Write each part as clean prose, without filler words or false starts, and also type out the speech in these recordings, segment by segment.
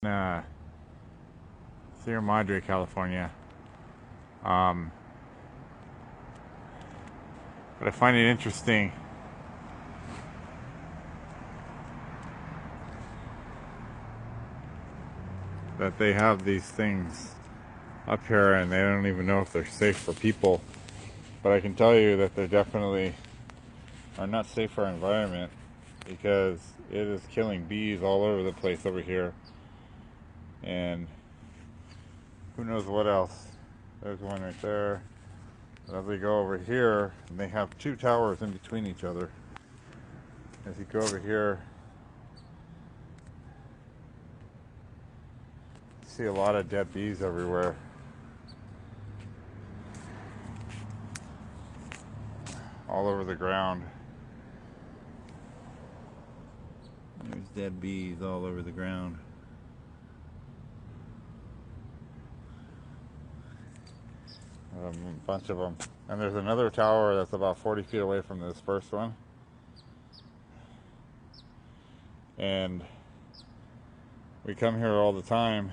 Sierra Madre, California. But I find it interesting that they have these things up here and they don't even know if they're safe for people. But I can tell you that they definitely are not safe for our environment, because it is killing bees all over the place over here. And who knows what else. There's one right there. But as we go over here, and they have two towers in between each other. As you go over here, you see a lot of dead bees everywhere. All over the ground. There's dead bees all over the ground. A bunch of them. And there's another tower that's about 40 feet away from this first one. And we come here all the time,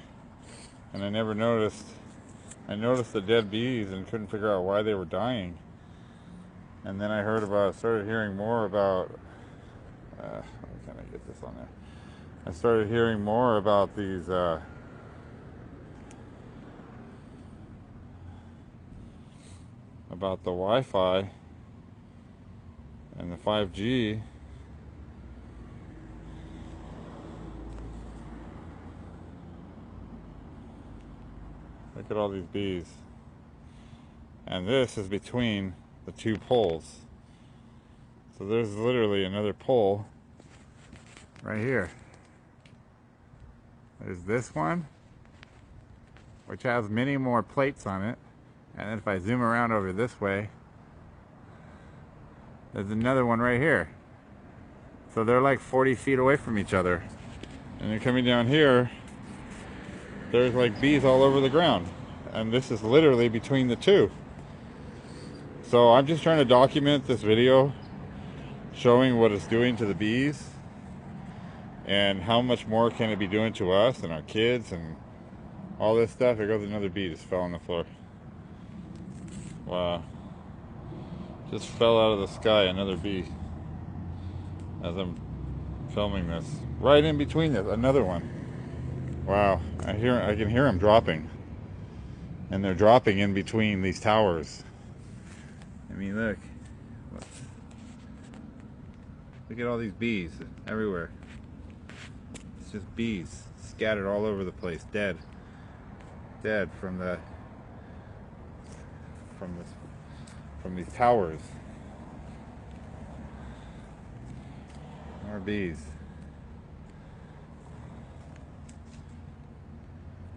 and I never noticed. I noticed the dead bees and couldn't figure out why they were dying. And then I started hearing more about, how can I get this on there? I started hearing more about these, about the Wi-Fi and the 5G. Look at all these bees. And this is between the two poles. So there's literally another pole right here. There's this one, which has many more plates on it. And then if I zoom around over this way, there's another one right here. So they're like 40 feet away from each other. And then coming down here, there's like bees all over the ground. And this is literally between the two. So I'm just trying to document this video showing what it's doing to the bees and how much more can it be doing to us and our kids and all this stuff. There goes another bee, just fell on the floor. Wow. Just fell out of the sky, another bee. As I'm filming this. Right in between this, another one. Wow. I can hear them dropping. And they're dropping in between these towers. I mean, look. Look at all these bees everywhere. It's just bees scattered all over the place, dead. Dead from these towers. More bees.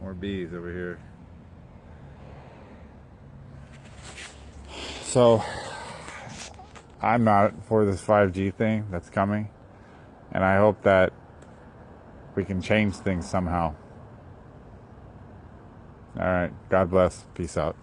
More bees over here. So I'm not for this 5G thing that's coming, and I hope that we can change things somehow. All right, God bless. Peace out.